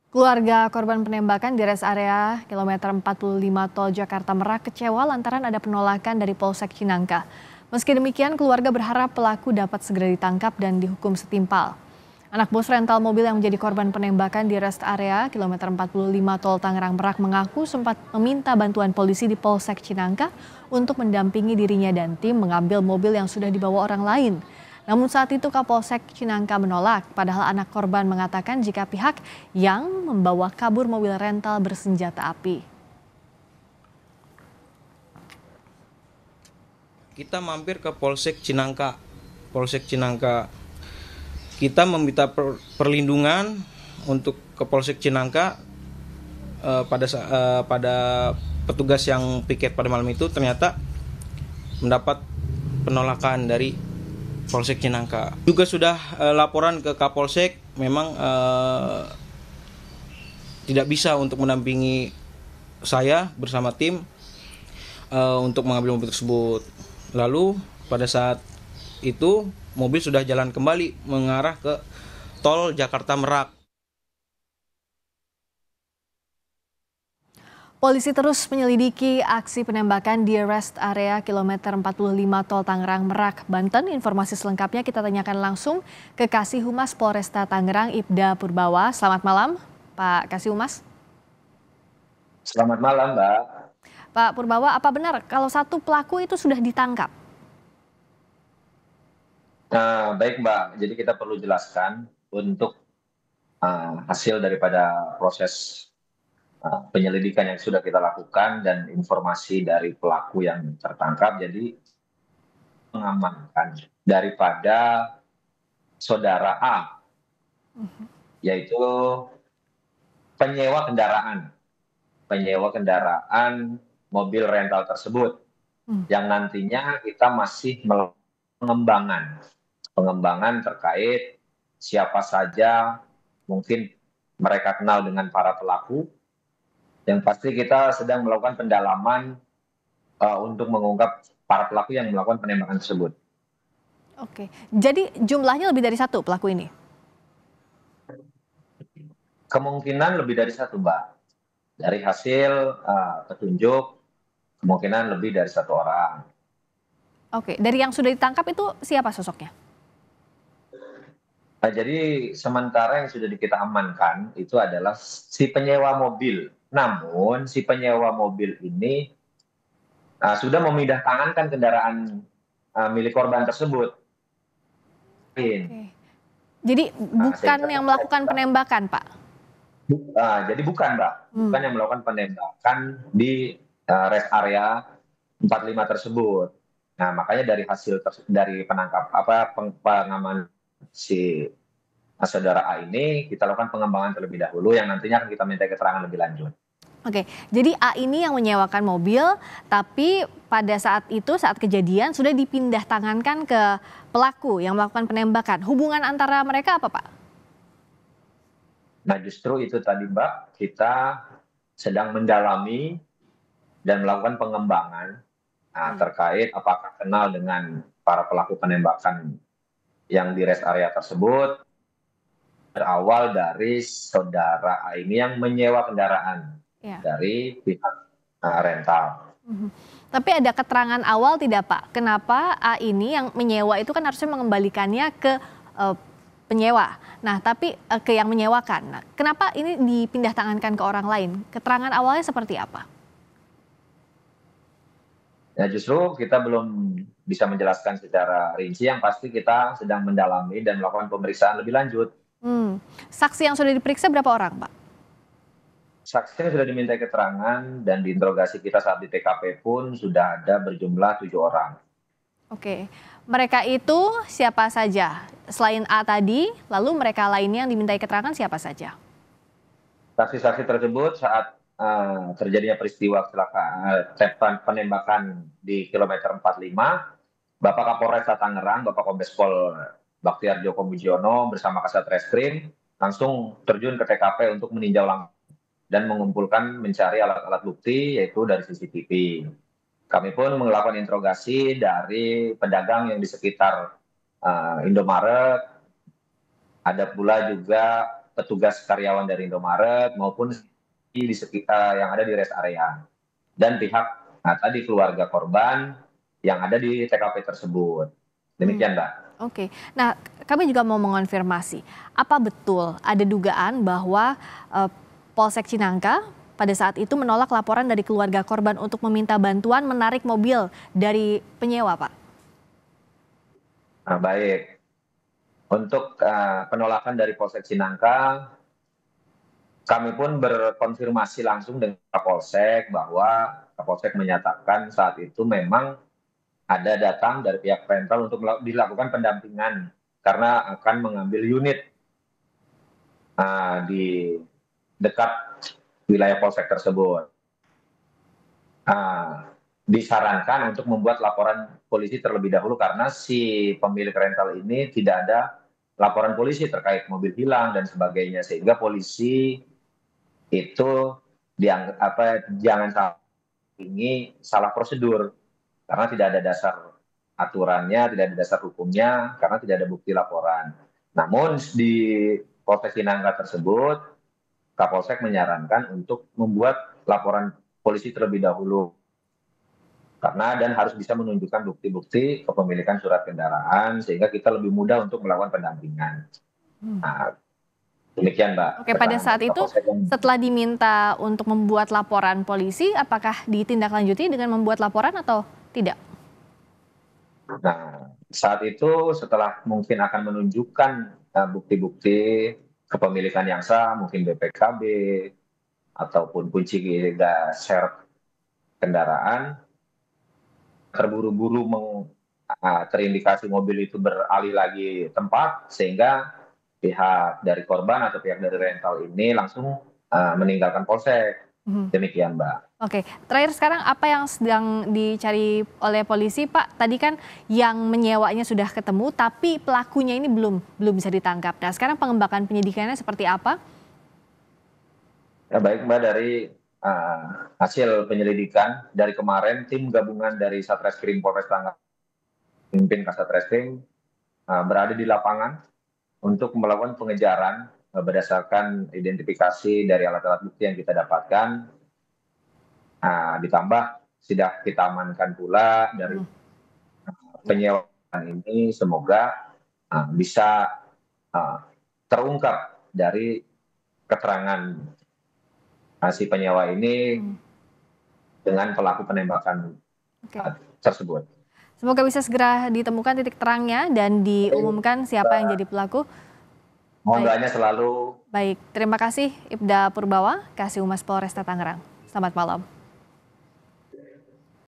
Keluarga korban penembakan di rest area kilometer 45 Tol Jakarta Merak kecewa lantaran ada penolakan dari Polsek Cinangka. Meski demikian, keluarga berharap pelaku dapat segera ditangkap dan dihukum setimpal. Anak bos rental mobil yang menjadi korban penembakan di rest area kilometer 45 Tol Tangerang Merak mengaku sempat meminta bantuan polisi di Polsek Cinangka untuk mendampingi dirinya dan tim mengambil mobil yang sudah dibawa orang lain. Namun saat itu Kapolsek Cinangka menolak, padahal anak korban mengatakan jika pihak yang membawa kabur mobil rental bersenjata api. Kita mampir ke Polsek Cinangka. Polsek Cinangka. Kita meminta perlindungan untuk ke Polsek Cinangka pada petugas yang piket pada malam itu ternyata mendapat penolakan dari Polsek Cinangka. Juga sudah laporan ke Kapolsek, memang tidak bisa untuk mendampingi saya bersama tim untuk mengambil mobil tersebut. Lalu pada saat itu mobil sudah jalan kembali mengarah ke Tol Jakarta Merak. Polisi terus menyelidiki aksi penembakan di rest area kilometer 45 Tol Tangerang Merak, Banten. Informasi selengkapnya kita tanyakan langsung ke Kasih Humas Polresta Tangerang, Ibda Purbawa. Selamat malam, Pak Kasih Humas. Selamat malam, Mbak. Pak Purbawa, apa benar kalau satu pelaku itu sudah ditangkap? Nah, baik, Mbak. Jadi kita perlu jelaskan untuk hasil daripada proses penyelidikan yang sudah kita lakukan dan informasi dari pelaku yang tertangkap. Jadi mengamankan daripada saudara A, yaitu penyewa kendaraan mobil rental tersebut, yang nantinya kita masih melakukan pengembangan terkait siapa saja mungkin mereka kenal dengan para pelaku. Yang pasti kita sedang melakukan pendalaman untuk mengungkap para pelaku yang melakukan penembakan tersebut. Oke, jadi jumlahnya lebih dari satu pelaku ini? Kemungkinan lebih dari satu, Mbak. Dari hasil petunjuk, kemungkinan lebih dari satu orang. Oke, dari yang sudah ditangkap itu siapa sosoknya? Jadi sementara yang sudah kita amankan itu adalah si penyewa mobil. Namun si penyewa mobil ini sudah memindah tangankan kendaraan milik korban tersebut. Oke. Jadi bukan yang melakukan penembakan, Pak? Jadi bukan, Mbak. Bukan yang melakukan penembakan di rest area 45 tersebut. Nah, makanya dari hasil dari pengamanan si saudara A ini kita lakukan pengembangan terlebih dahulu yang nantinya akan kita minta keterangan lebih lanjut. Oke, jadi A ini yang menyewakan mobil, tapi pada saat itu, saat kejadian sudah dipindah tangankan ke pelaku yang melakukan penembakan. Hubungan antara mereka apa, Pak? Nah, justru itu tadi, Mbak, kita sedang mendalami dan melakukan pengembangan terkait apakah kenal dengan para pelaku penembakan yang di rest area tersebut. Berawal dari saudara A ini yang menyewa kendaraan dari pihak rental. Tapi ada keterangan awal tidak, Pak? Kenapa A ini yang menyewa itu kan harusnya mengembalikannya ke penyewa. Nah, tapi ke yang menyewakan. Nah, kenapa ini dipindah tangankan ke orang lain? Keterangan awalnya seperti apa? Ya, justru kita belum bisa menjelaskan secara rinci. Yang pasti kita sedang mendalami dan melakukan pemeriksaan lebih lanjut. Saksi yang sudah diperiksa berapa orang, Pak? Saksi yang sudah diminta keterangan dan diinterogasi kita saat di TKP pun sudah ada berjumlah 7 orang. Oke, mereka itu siapa saja? Selain A tadi, lalu mereka lainnya yang dimintai keterangan siapa saja? Saksi-saksi tersebut saat terjadinya peristiwa kecelakaan penembakan di kilometer 45, Bapak Kapolresta Tangerang, Bapak Kombes Pol Baktiar Joko Mujiono bersama Kasat Reskrim langsung terjun ke TKP untuk meninjau langsung dan mengumpulkan mencari alat-alat bukti yaitu dari CCTV. Kami pun melakukan interogasi dari pedagang yang di sekitar Indomaret, ada pula juga petugas karyawan dari Indomaret maupun di sekitar yang ada di rest area dan pihak tadi keluarga korban yang ada di TKP tersebut. Demikian, Mbak. Oke, nah kami juga mau mengonfirmasi, apa betul ada dugaan bahwa Polsek Cinangka pada saat itu menolak laporan dari keluarga korban untuk meminta bantuan menarik mobil dari penyewa, Pak? Nah, baik. Untuk penolakan dari Polsek Cinangka, kami pun berkonfirmasi langsung dengan Kapolsek bahwa Kapolsek menyatakan saat itu memang ada datang dari pihak rental untuk dilakukan pendampingan karena akan mengambil unit di dekat wilayah Polsek tersebut. Disarankan untuk membuat laporan polisi terlebih dahulu karena si pemilik rental ini tidak ada laporan polisi terkait mobil hilang dan sebagainya, sehingga polisi itu jangan ini salah prosedur karena tidak ada dasar aturannya, tidak ada dasar hukumnya, karena tidak ada bukti laporan. Namun di Polsek Cinangka tersebut, Kapolsek menyarankan untuk membuat laporan polisi terlebih dahulu karena dan harus bisa menunjukkan bukti-bukti kepemilikan surat kendaraan sehingga kita lebih mudah untuk melakukan pendampingan. Nah, demikian, Mbak. Oke, pada saat itu setelah diminta untuk membuat laporan polisi, apakah ditindaklanjuti dengan membuat laporan atau tidak? Nah, saat itu setelah mungkin akan menunjukkan bukti-bukti kepemilikan yang sah, mungkin BPKB ataupun kunci share kendaraan, terburu-buru terindikasi mobil itu beralih lagi tempat sehingga pihak dari korban atau pihak dari rental ini langsung meninggalkan Polsek. Demikian, Mbak. Oke, terakhir sekarang apa yang sedang dicari oleh polisi, Pak? Tadi kan yang menyewanya sudah ketemu, tapi pelakunya ini belum bisa ditangkap. Nah, sekarang pengembangan penyidikannya seperti apa? Ya, baik, Mbak, dari hasil penyelidikan dari kemarin tim gabungan dari Satreskrim Polres Tangerang, pimpin Kasatreskrim berada di lapangan untuk melakukan pengejaran berdasarkan identifikasi dari alat-alat bukti yang kita dapatkan. Ditambah sudah kita amankan pula dari penyewaan ini, semoga bisa terungkap dari keterangan si penyewa ini dengan pelaku penembakan tersebut. Semoga bisa segera ditemukan titik terangnya dan diumumkan siapa yang jadi pelaku. Mohon doanya selalu. Baik, terima kasih Ibda Purbawa, Kasih Humas Polresta Tangerang. Selamat malam.